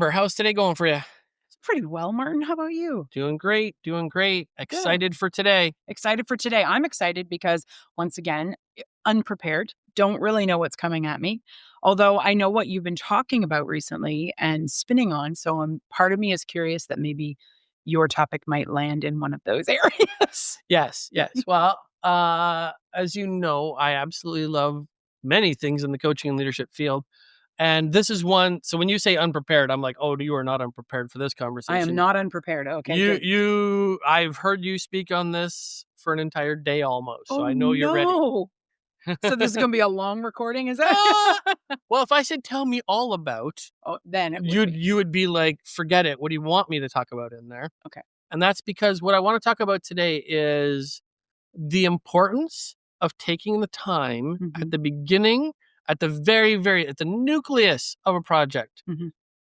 Amber, how's today going for you? Pretty well, Martin. How about you? Doing great, doing great. Good. Excited for today. Excited for today. I'm excited because, once again, unprepared. Don't really know what's coming at me. Although I know what you've been talking about recently and spinning on. So part of me is curious that maybe your topic might land in one of those areas. Yes, yes. Well, as you know, I absolutely love many things in the coaching and leadership field. And this is one. So when you say unprepared, I'm like, oh, you are not unprepared for this conversation. I am not unprepared. Okay. Good. I've heard you speak on this for an entire day almost. So Oh, I know you're ready. no. So this is going to be a long recording, is that? Well, if I said tell me all about, then it would be. you would be like, forget it. What do you want me to talk about in there? Okay. And that's because what I want to talk about today is the importance of taking the time at the beginning, at the at the nucleus of a project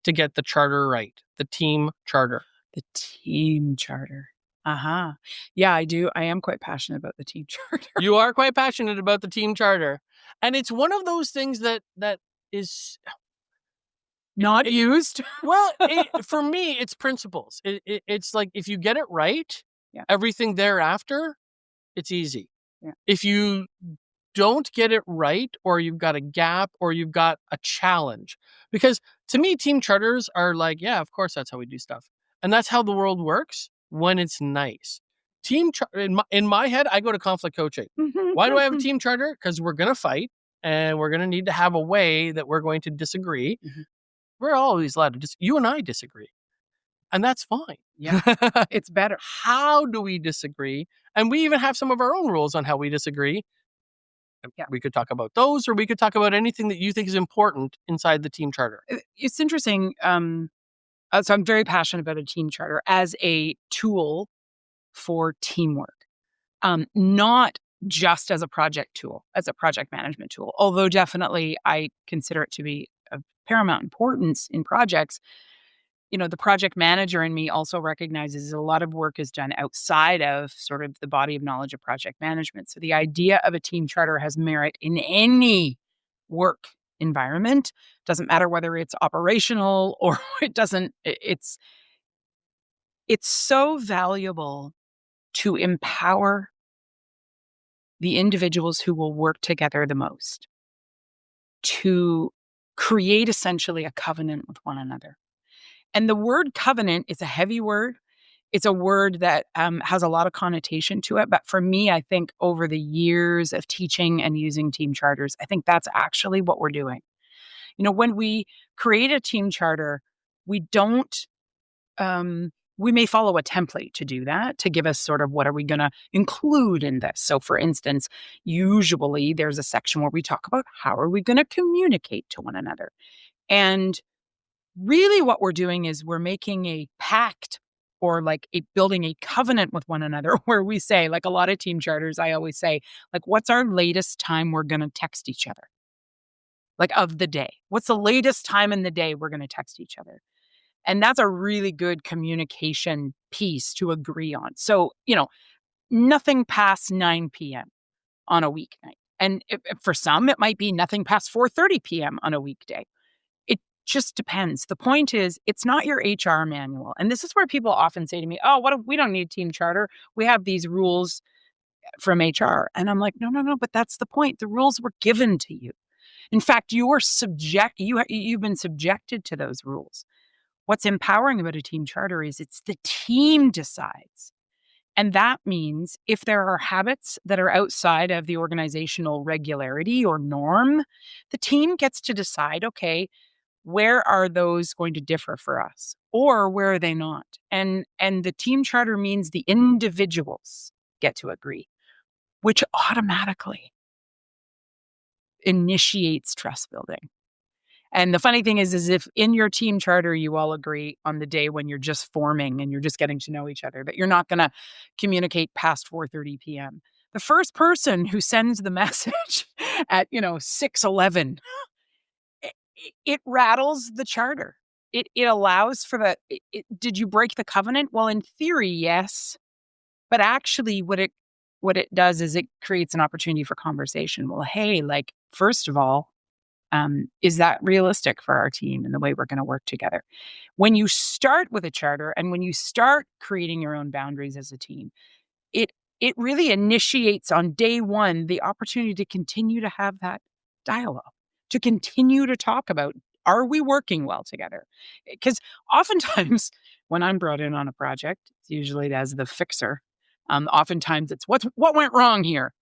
to get the charter right, the team charter. The team charter. Yeah, I do. I am quite passionate about the team charter. You are quite passionate about the team charter. And it's one of those things that is not used. Well, for me, it's principles. It's like if you get it right, everything thereafter, it's easy. Yeah. If you don't get it right, or you've got a gap, or you've got a challenge, because to me, team charters are like, yeah, of course, that's how we do stuff. And that's how the world works when it's nice. In my head, I go to conflict coaching. Why do I have a team charter? Because we're going to fight, and we're going to need to have a way that we're going to disagree. We're always allowed to you and I disagree. And that's fine. Yeah, it's better. How do we disagree? And we even have some of our own rules on how we disagree. Yeah. We could talk about those, or we could talk about anything that you think is important inside the team charter. It's interesting. So I'm very passionate about a team charter as a tool for teamwork, not just as a project tool, as a project management tool, although definitely I consider it to be of paramount importance in projects. You know, the project manager in me also recognizes a lot of work is done outside of sort of the body of knowledge of project management. So the idea of a team charter has merit in any work environment. Doesn't matter whether it's operational or it doesn't. It's so valuable to empower the individuals who will work together the most to create essentially a covenant with one another. And the word covenant is a heavy word. It's a word that has a lot of connotation to it. But for me, I think over the years of teaching and using team charters, I think that's actually what we're doing. You know, when we create a team charter, we don't, we may follow a template to do that, to give us sort of what are we going to include in this. So for instance, usually there's a section where we talk about how are we going to communicate to one another. And really what we're doing is we're making a pact or like building a covenant with one another where we say, like a lot of team charters, I always say, like, what's our latest time we're going to text each other? Like of the day. What's the latest time in the day we're going to text each other? And that's a really good communication piece to agree on. So, you know, nothing past 9 p.m. on a weeknight. And for some, it might be nothing past 4:30 p.m. on a weekday. Just depends. The point is, it's not your HR manual. And this is where people often say to me, oh, what if we don't need team charter? We have these rules from HR. And I'm like, no, but that's the point. The rules were given to you. In fact, you've been subjected to those rules. What's empowering about a team charter is it's the team decides. And that means if there are habits that are outside of the organizational regularity or norm, the team gets to decide, okay, where are those going to differ for us, or where are they not? And the team charter means the individuals get to agree, which automatically initiates trust building. And the funny thing is if in your team charter you all agree on the day when you're just forming and you're just getting to know each other, that you're not going to communicate past 4:30 p.m. The first person who sends the message at 6:11. It rattles the charter. It allows for the, did you break the covenant? Well, in theory, yes. But actually what it does is it creates an opportunity for conversation. Well, hey, like, first of all, Is that realistic for our team and the way we're going to work together? When you start with a charter and when you start creating your own boundaries as a team, it it really initiates on day one the opportunity to continue to have that dialogue, to continue to talk about, are we working well together? Because oftentimes when I'm brought in on a project, it's usually as the fixer. Oftentimes it's what went wrong here?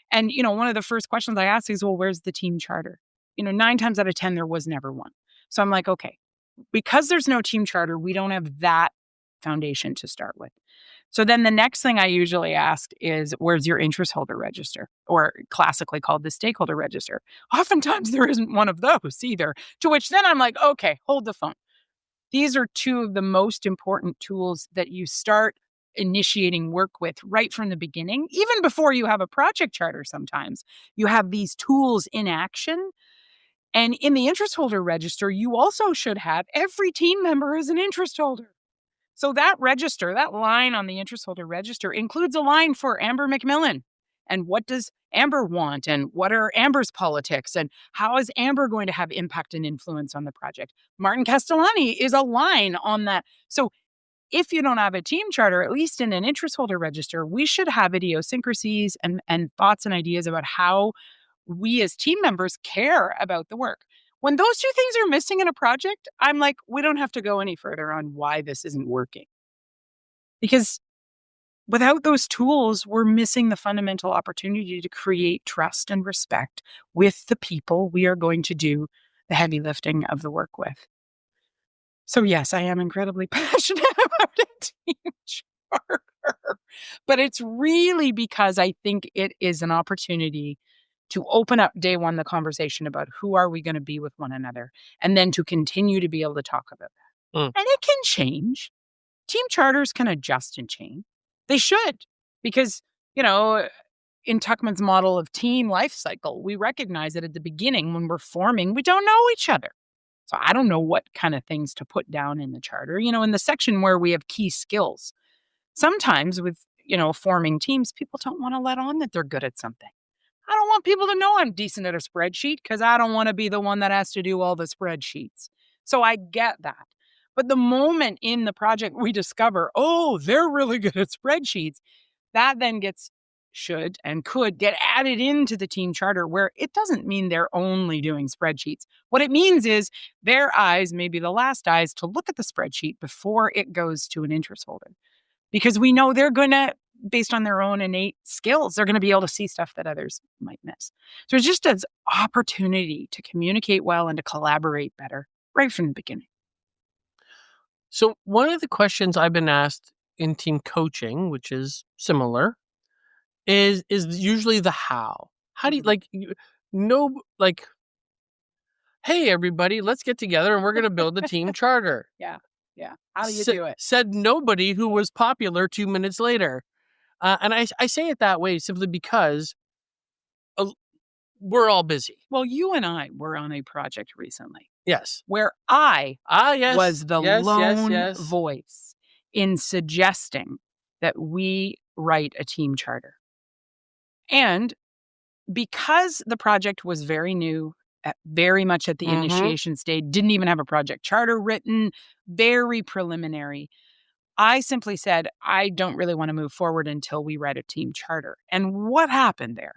And one of the first questions I ask is, well, where's the team charter? 9 times out of 10, there was never one. So I'm like, okay, because there's no team charter, we don't have that foundation to start with. So then the next thing I usually ask is, where's your interest holder register, or classically called the stakeholder register? Oftentimes there isn't one of those either, to which then I'm like, okay, hold the phone. These are two of the most important tools that you start initiating work with right from the beginning, even before you have a project charter. Sometimes you have these tools in action. And in the interest holder register, you also should have every team member as an interest holder. So that register, that line on the interest holder register, includes a line for Amber McMillan. And what does Amber want? And what are Amber's politics? And how is Amber going to have impact and influence on the project? Martin Castellani is a line on that. So if you don't have a team charter, at least in an interest holder register, we should have idiosyncrasies and thoughts and ideas about how we as team members care about the work. When those two things are missing in a project, I'm like, we don't have to go any further on why this isn't working. Because without those tools, we're missing the fundamental opportunity to create trust and respect with the people we are going to do the heavy lifting of the work with. So yes, I am incredibly passionate about a team charter, but it's really because I think it is an opportunity to open up day one the conversation about who are we going to be with one another, and then to continue to be able to talk about that. Mm. And it can change. Team charters can adjust and change. They should, because, in Tuckman's model of team life cycle, we recognize that at the beginning when we're forming, we don't know each other. So I don't know what kind of things to put down in the charter. In the section where we have key skills, sometimes with, forming teams, people don't want to let on that they're good at something. I don't want people to know I'm decent at a spreadsheet because I don't want to be the one that has to do all the spreadsheets. So I get that. But the moment in the project we discover, oh, they're really good at spreadsheets, that then should and could get added into the team charter, where it doesn't mean they're only doing spreadsheets. What it means is their eyes may be the last eyes to look at the spreadsheet before it goes to an interest holder. Because we know they're going to, based on their own innate skills, they're going to be able to see stuff that others might miss. So it's just an opportunity to communicate well and to collaborate better right from the beginning. So one of the questions I've been asked in team coaching, which is similar, is usually the how. How do you hey everybody, let's get together and we're going to build a team charter. Yeah. How do you do it? Said nobody who was popular 2 minutes later. And I say it that way simply because we're all busy. Well, you and I were on a project recently. Yes. Where I yes, was the lone yes. voice in suggesting that we write a team charter. And because the project was very new, very much at the initiation stage, didn't even have a project charter written, very preliminary, I simply said, I don't really want to move forward until we write a team charter. And what happened there?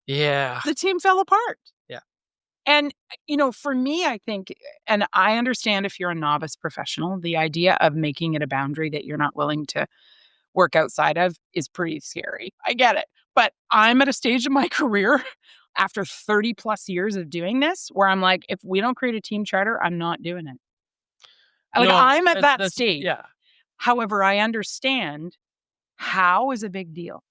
Yeah. The team fell apart. Yeah. And, for me, I think, and I understand if you're a novice professional, the idea of making it a boundary that you're not willing to work outside of is pretty scary. I get it. But I'm at a stage of my career after 30 plus years of doing this where I'm like, if we don't create a team charter, I'm not doing it. I'm at that stage. Yeah. However, I understand how is a big deal.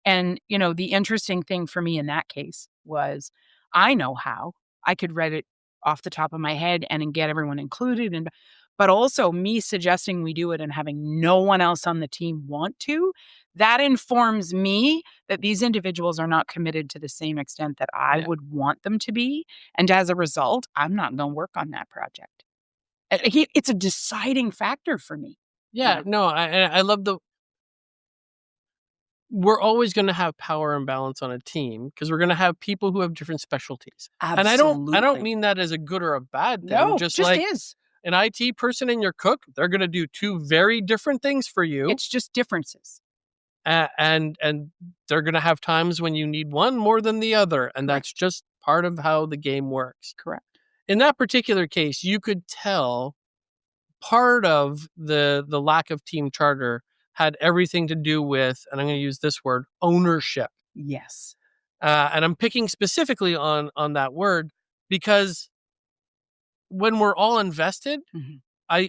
And, the interesting thing for me in that case was I know how. I could write it off the top of my head and get everyone included. But also me suggesting we do it and having no one else on the team want to, that informs me that these individuals are not committed to the same extent that I would want them to be. And as a result, I'm not going to work on that project. It's a deciding factor for me. Yeah, no, I love we're always going to have power imbalance on a team because we're going to have people who have different specialties. And I don't mean that as a good or a bad thing. No, Just just like is. an IT person and your cook, they're going to do two very different things for you. It's just differences. And they're going to have times when you need one more than the other. And that's just part of how the game works. Correct. In that particular case, you could tell part of the lack of team charter had everything to do with, and I'm going to use this word, ownership. Yes. And I'm picking specifically on that word because when we're all invested, Mhm. I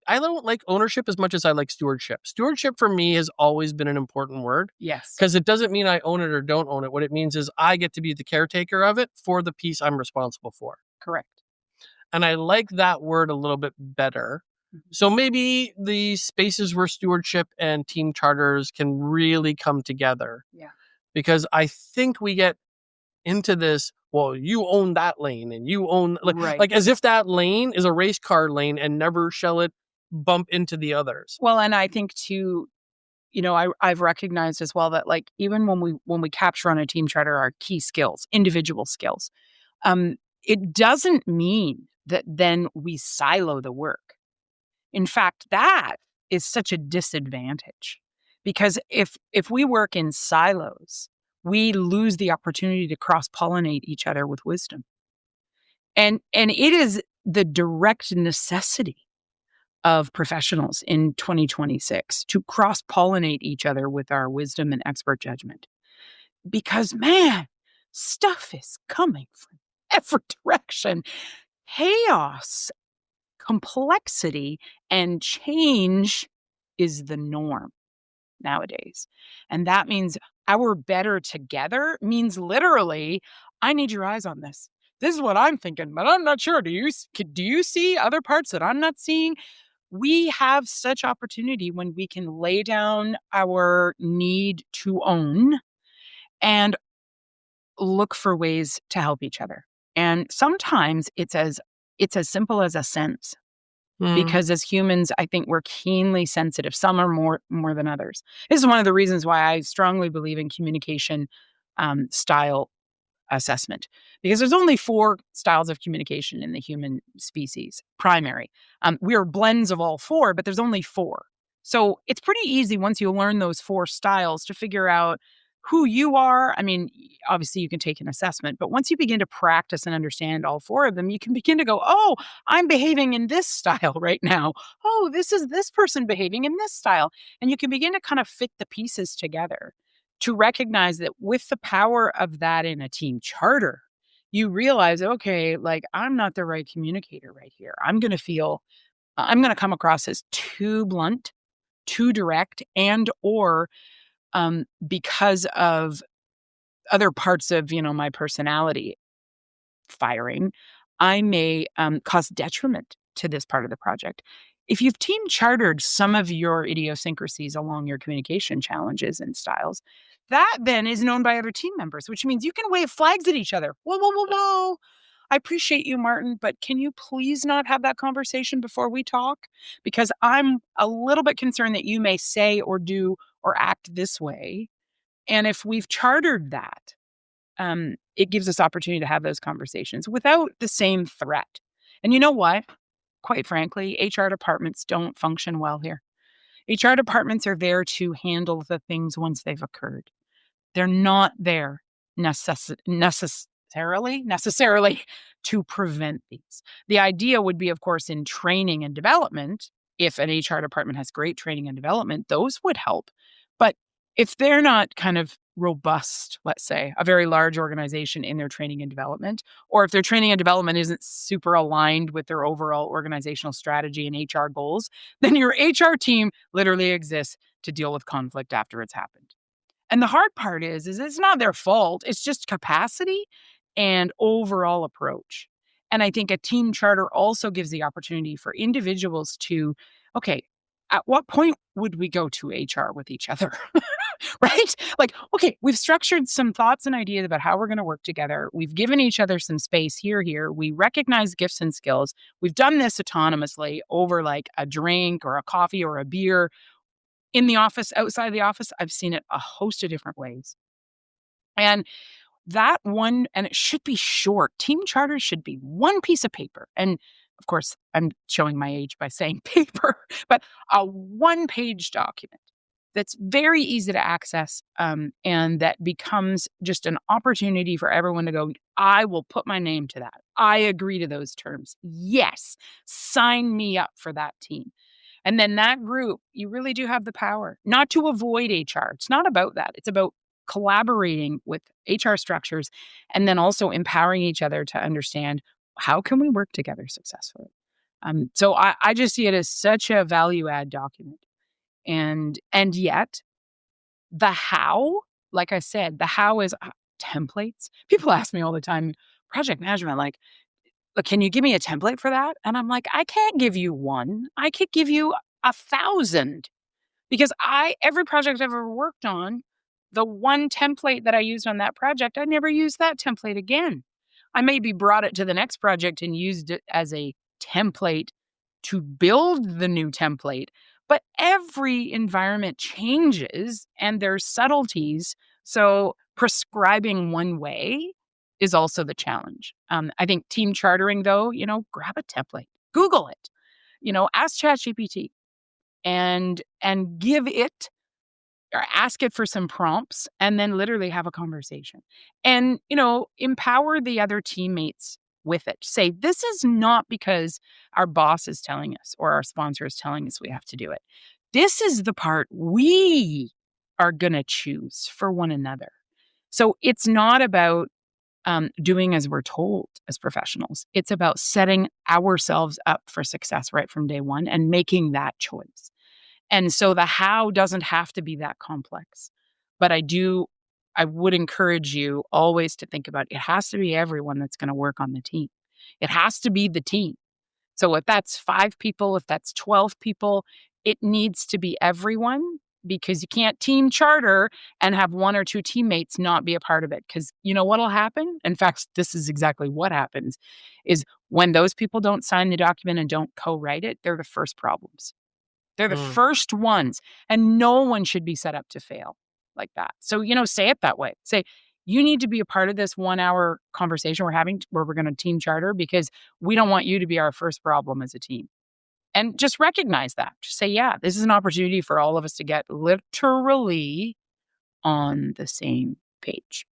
don't like ownership as much as I like stewardship. Stewardship for me has always been an important word Yes. because it doesn't mean I own it or don't own it. What it means is I get to be the caretaker of it for the piece I'm responsible for. Correct. And I like that word a little bit better. So maybe the spaces where stewardship and team charters can really come together. Yeah. Because I think we get into this, well, you own that lane and you own, like as if that lane is a race car lane and never shall it bump into the others. Well, and I think too, I've recognized as well that like even when we capture on a team charter our key skills, individual skills, it doesn't mean that then we silo the work. In fact, that is such a disadvantage because if we work in silos, we lose the opportunity to cross-pollinate each other with wisdom. And it is the direct necessity of professionals in 2026 to cross-pollinate each other with our wisdom and expert judgment. Because man, stuff is coming from every direction. Chaos, complexity, and change is the norm nowadays. And that means our better together means literally, I need your eyes on this. This is what I'm thinking, but I'm not sure. Do you see other parts that I'm not seeing? We have such opportunity when we can lay down our need to own and look for ways to help each other. And sometimes it's as simple as a sense. Because as humans, I think we're keenly sensitive. Some are more than others. This is one of the reasons why I strongly believe in communication style assessment, because there's only 4 styles of communication in the human species, primary. We are blends of all 4, but there's only 4. So it's pretty easy once you learn those 4 styles to figure out who you are. I mean, obviously you can take an assessment, but once you begin to practice and understand all 4 of them, you can begin to go, oh, I'm behaving in this style right now. Oh, this is this person behaving in this style. And you can begin to kind of fit the pieces together to recognize that with the power of that in a team charter, you realize, okay, like I'm not the right communicator right here. I'm going to come across as too blunt, too direct, and or because of other parts of, my personality firing, I may cause detriment to this part of the project. If you've team chartered some of your idiosyncrasies along your communication challenges and styles, that then is known by other team members, which means you can wave flags at each other. Whoa, whoa, whoa, whoa. I appreciate you, Martin, but can you please not have that conversation before we talk? Because I'm a little bit concerned that you may say or do or act this way. And if we've chartered that, it gives us opportunity to have those conversations without the same threat. And you know what? Quite frankly, HR departments don't function well here. HR departments are there to handle the things once they've occurred. They're not there necessarily to prevent these. The idea would be, of course, in training and development. If an HR department has great training and development, those would help. But if they're not kind of robust, let's say, a very large organization in their training and development, or if their training and development isn't super aligned with their overall organizational strategy and HR goals, then your HR team literally exists to deal with conflict after it's happened. And the hard part is it's not their fault. It's just capacity and overall approach. And I think a team charter also gives the opportunity for individuals to, okay, at what point would we go to HR with each other? Right? Like, okay, we've structured some thoughts and ideas about how we're going to work together. We've given each other some space here. We recognize gifts and skills. We've done this autonomously over like a drink or a coffee or a beer. in the office, outside the office. I've seen it a host of different ways. And that one, and it should be short. Team charters should be one piece of paper. And of course, I'm showing my age by saying paper, but a one-page document that's very easy to access, and that becomes just an opportunity for everyone to go, I will put my name to that. I agree to those terms. Yes, sign me up for that team. And then that group, you really do have the power not to avoid HR. It's not about that. It's about collaborating with HR structures and then also empowering each other to understand how can we work together successfully. So I just see it as such a value add document. And yet the how, like I said, the how is templates. People ask me all the time, project management, like, can you give me a template for that? And I'm like, I can't give you one. I could give you 1,000 because every project I've ever worked on, the one template that I used on that project, I never used that template again. I maybe brought it to the next project and used it as a template to build the new template. But every environment changes and there's subtleties. So prescribing one way is also the challenge. I think team chartering, though, grab a template, Google it, ask ChatGPT and give it or ask it for some prompts and then literally have a conversation and, empower the other teammates with it. Say, this is not because our boss is telling us or our sponsor is telling us we have to do it. This is the part we are going to choose for one another. So it's not about doing as we're told as professionals. It's about setting ourselves up for success right from day one and making that choice. And so the how doesn't have to be that complex. But I would encourage you always to think about it has to be everyone that's going to work on the team. It has to be the team. So if that's 5 people, if that's 12 people, it needs to be everyone because you can't team charter and have 1 or 2 teammates not be a part of it. Because you know what'll happen? In fact, this is exactly what happens is when those people don't sign the document and don't co-write it, they're the first problems. They're the first ones, and no one should be set up to fail like that. So, say it that way. Say, you need to be a part of this 1-hour conversation we're having where we're going to team charter because we don't want you to be our first problem as a team. And just recognize that. Just say, yeah, this is an opportunity for all of us to get literally on the same page.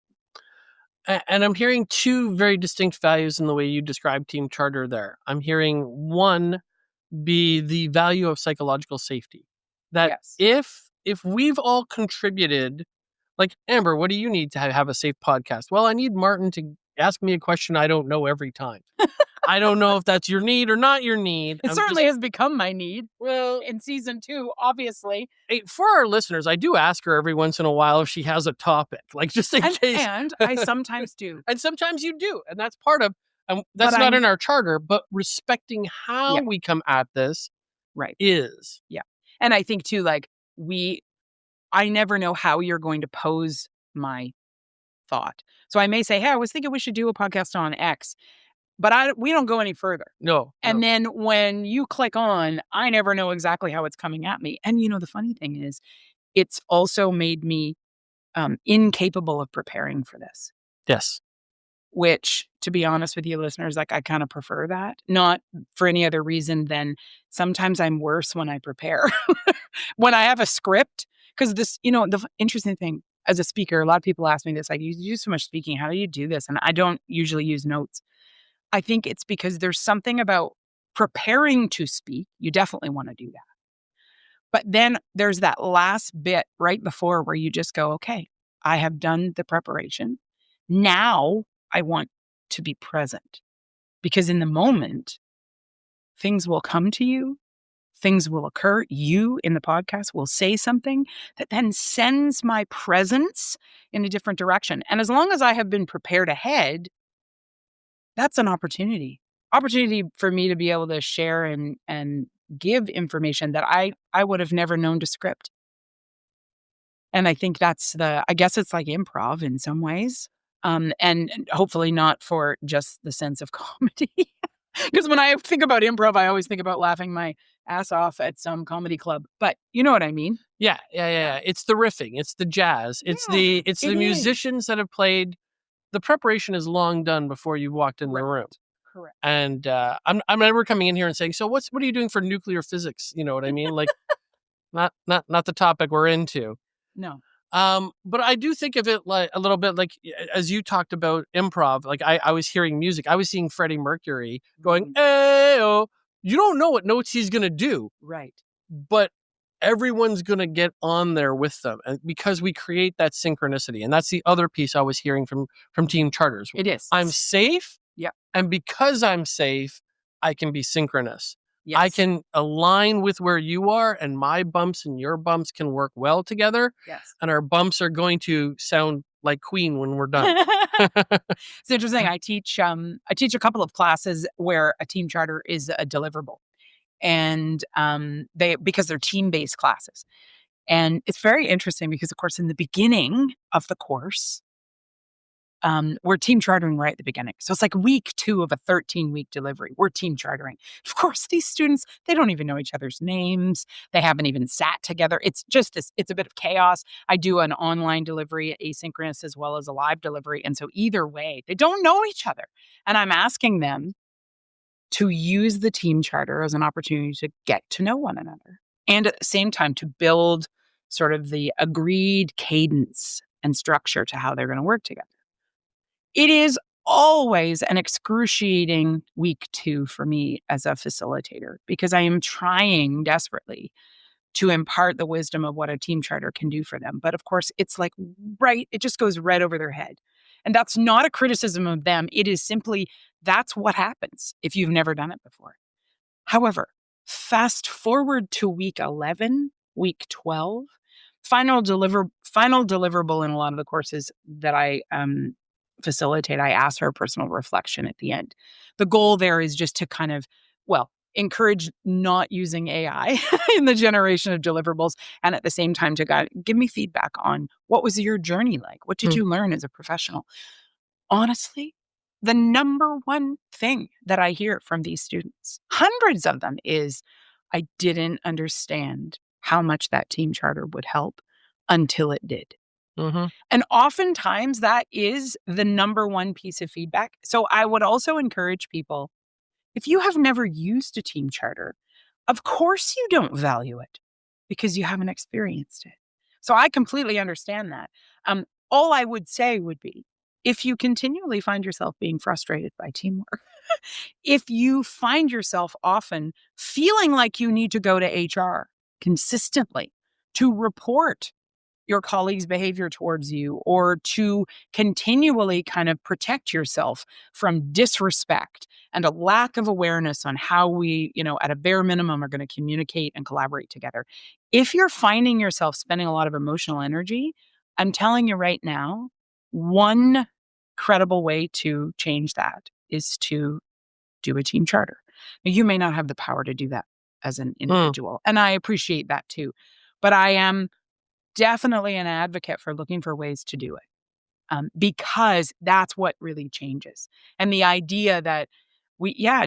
And I'm hearing 2 very distinct values in the way you describe team charter there. I'm hearing one be the value of psychological safety. That Yes. if we've all contributed, like, Amber, what do you need to have a safe podcast? Well, I need Martin to ask me a question I don't know every time. I don't know if that's your need or not your need. It certainly has become my need. Well, in season 2, obviously. For our listeners, I do ask her every once in a while if she has a topic, like just in case. And I sometimes do. And sometimes you do. And that's part of, that's not in our charter, but respecting how we come at this is. Yeah. And I think too, like I never know how you're going to pose my thought. So I may say, hey, I was thinking we should do a podcast on X, but we don't go any further. No. And then when you click on, I never know exactly how it's coming at me. And the funny thing is, it's also made me incapable of preparing for this. Yes. Which, to be honest with you, listeners, like I kind of prefer that, not for any other reason than sometimes I'm worse when I prepare. When I have a script, because this, the interesting thing as a speaker, a lot of people ask me this, like, you do so much speaking, how do you do this? And I don't usually use notes. I think it's because there's something about preparing to speak. You definitely want to do that. But then there's that last bit right before where you just go, okay, I have done the preparation. Now I want to be present because in the moment, things will come to you, things will occur. You in the podcast will say something that then sends my presence in a different direction. And as long as I have been prepared ahead, that's an opportunity for me to be able to share and give information that I would have never known to script. And I think I guess it's like improv in some ways. And hopefully not for just the sense of comedy. Because when I think about improv, I always think about laughing my ass off at some comedy club. But you know what I mean? Yeah. It's the riffing. It's the jazz. It's the it is. musicians that have played. The preparation is long done before you walked in the room. Correct. And I'm never coming in here and saying, so what are you doing for nuclear physics? You know what I mean? Like, not the topic we're into. No. But I do think of it like a little bit like as you talked about improv. Like I was hearing music. I was seeing Freddie Mercury going, "Hey-oh." You don't know what notes he's gonna do, Right. but everyone's gonna get on there with them, and because we create that synchronicity. And that's the other piece I was hearing from Team Charters. It is. I'm safe. Yeah. And because I'm safe, I can be synchronous. Yes. I can align with where you are, and my bumps and your bumps can work well together. Yes. And our bumps are going to sound like Queen when we're done. It's interesting. I teach a couple of classes where a team charter is a deliverable. And because they're team-based classes. And it's very interesting because, of course, in the beginning of the course, we're team chartering right at the beginning. So it's like week 2 of a 13-week delivery. We're team chartering. Of course, these students, they don't even know each other's names. They haven't even sat together. It's just it's a bit of chaos. I do an online delivery, asynchronous, as well as a live delivery. And so either way, they don't know each other. And I'm asking them to use the team charter as an opportunity to get to know one another. And at the same time, to build sort of the agreed cadence and structure to how they're going to work together. It is always an excruciating week 2 for me as a facilitator because I am trying desperately to impart the wisdom of what a team charter can do for them. But of course, it's like it just goes right over their head. And that's not a criticism of them. It is simply, that's what happens if you've never done it before. However, fast forward to week 11, week 12, final deliverable in a lot of the courses that I facilitate, I ask for a personal reflection at the end. The goal there is just to kind of, encourage not using AI in the generation of deliverables. And at the same time, to give me feedback on what was your journey like? What did you learn as a professional? Honestly, the number one thing that I hear from these students, hundreds of them, is I didn't understand how much that team charter would help until it did. Mm-hmm. And oftentimes that is the number one piece of feedback. So I would also encourage people, if you have never used a team charter, of course you don't value it because you haven't experienced it. So I completely understand that. All I would say would be, if you continually find yourself being frustrated by teamwork, if you find yourself often feeling like you need to go to HR consistently to report your colleagues' behavior towards you, or to continually kind of protect yourself from disrespect and a lack of awareness on how we, at a bare minimum, are going to communicate and collaborate together. If you're finding yourself spending a lot of emotional energy, I'm telling you right now, one credible way to change that is to do a team charter. Now, you may not have the power to do that as an individual, and I appreciate that too. But I am definitely an advocate for looking for ways to do it, because that's what really changes. And the idea that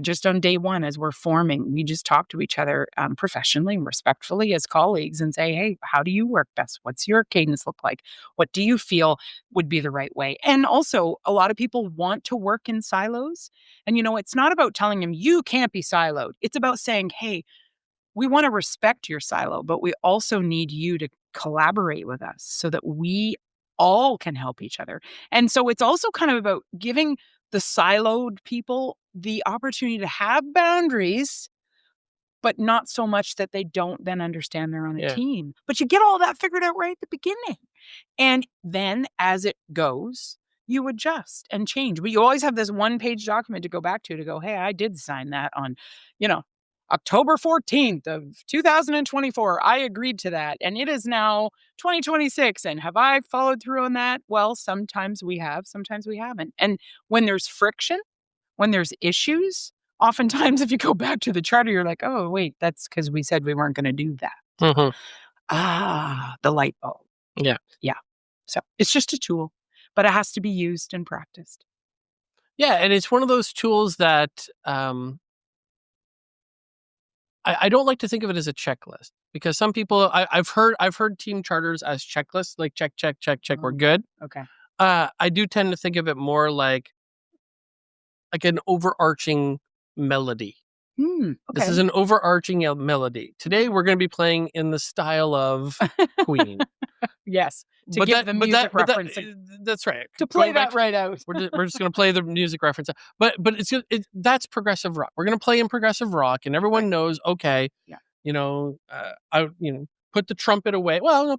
just on day one, as we're forming, we just talk to each other professionally and respectfully as colleagues and say, hey, how do you work best? What's your cadence look like? What do you feel would be the right way? And also, a lot of people want to work in silos. And, it's not about telling them you can't be siloed. It's about saying, hey, we want to respect your silo, but we also need you to collaborate with us so that we all can help each other. And so it's also kind of about giving the siloed people the opportunity to have boundaries, but not so much that they don't then understand they're on a team. But you get all that figured out right at the beginning. And then as it goes, you adjust and change. But you always have this one-page document to go back to go, hey, I did sign that on, October 14th of 2024, I agreed to that. And it is now 2026. And have I followed through on that? Well, sometimes we have, sometimes we haven't. And when there's friction, when there's issues, oftentimes if you go back to the charter, you're like, oh, wait, that's because we said we weren't going to do that. Mm-hmm. The light bulb. Yeah. So it's just a tool, but it has to be used and practiced. Yeah. And it's one of those tools that I don't like to think of it as a checklist, because some people I've heard team charters as checklists, like check, we're good. Okay. I do tend to think of it more like an overarching melody. Okay. This is an overarching melody. Today we're going to be playing in the style of Queen. Yes. To give the music reference. That's right. To play that right out. We're just going to play the music reference. But that's progressive rock. We're going to play in progressive rock, and everyone knows. Okay. Yeah. Put the trumpet away. Well, no,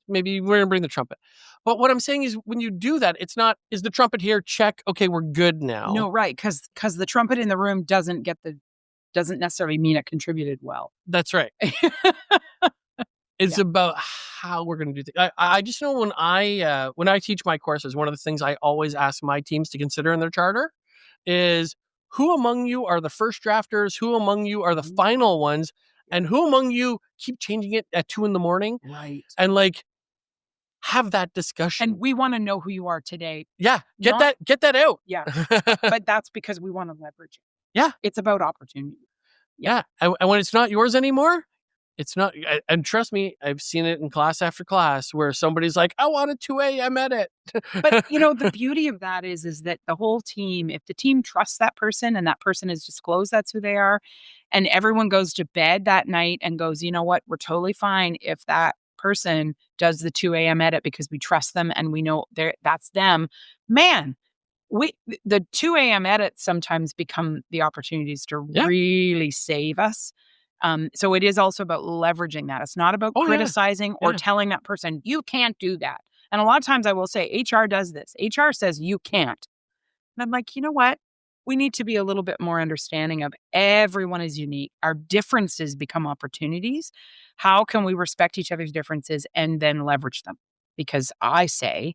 maybe we're going to bring the trumpet. But what I'm saying is, when you do that, it's not, is the trumpet here? Check. Okay, we're good now. No, right. Because the trumpet in the room doesn't necessarily mean it contributed well. That's right. It's about how we're going to do things. I just know when I teach my courses, one of the things I always ask my teams to consider in their charter is, who among you are the first drafters? Who among you are the final ones? And who among you keep changing it at 2 a.m? Right. And have that discussion. And we want to know who you are today. Yeah. Get that out. Yeah. But that's because we want to leverage it. Yeah. It's about opportunity. Yeah. And when it's not yours anymore, it's not. And trust me, I've seen it in class after class where somebody's like, I want a 2 a.m. edit. But the beauty of that is that the whole team, if the team trusts that person and that person has disclosed that's who they are, and everyone goes to bed that night and goes, you know what, we're totally fine if that person does the 2 a.m. edit because we trust them and we know that's them. Man, the 2 a.m. edits sometimes become the opportunities to really save us. So it is also about leveraging that. It's not about criticizing or telling that person, you can't do that. And a lot of times I will say, HR does this. HR says you can't. And I'm like, you know what? We need to be a little bit more understanding of everyone is unique. Our differences become opportunities. How can we respect each other's differences and then leverage them? Because I say,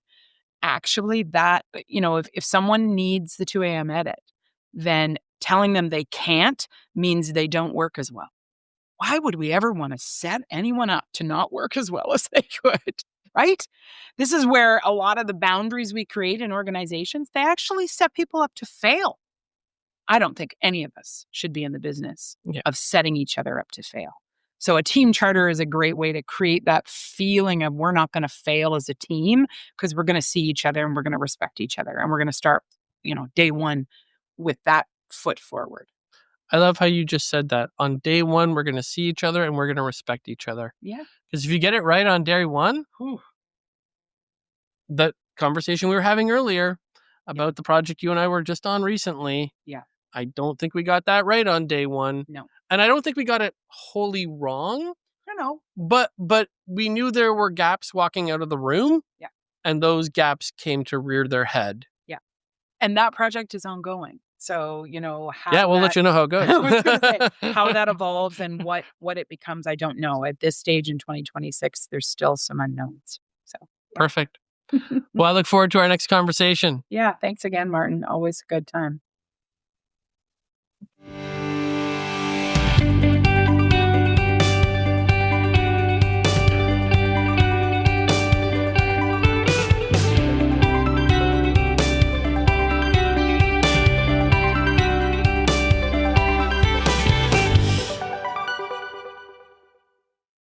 actually, that, if someone needs the 2 a.m. edit, then telling them they can't means they don't work as well. Why would we ever want to set anyone up to not work as well as they could? Right? This is where a lot of the boundaries we create in organizations, they actually set people up to fail. I don't think any of us should be in the business of setting each other up to fail. So a team charter is a great way to create that feeling of we're not going to fail as a team because we're going to see each other and we're going to respect each other. And we're going to start, day one with that foot forward. I love how you just said that. On day one, we're going to see each other and we're going to respect each other. Yeah. Because if you get it right on day one, that conversation we were having earlier about the project you and I were just on recently. Yeah. I don't think we got that right on day one. No. And I don't think we got it wholly wrong. No. But we knew there were gaps walking out of the room. Yeah. And those gaps came to rear their head. Yeah. And that project is ongoing. So, we'll let you know how it goes. I was gonna say, how that evolves and what it becomes, I don't know. At this stage in 2026, there's still some unknowns. So Perfect. Well, I look forward to our next conversation. Yeah. Thanks again, Martin. Always a good time.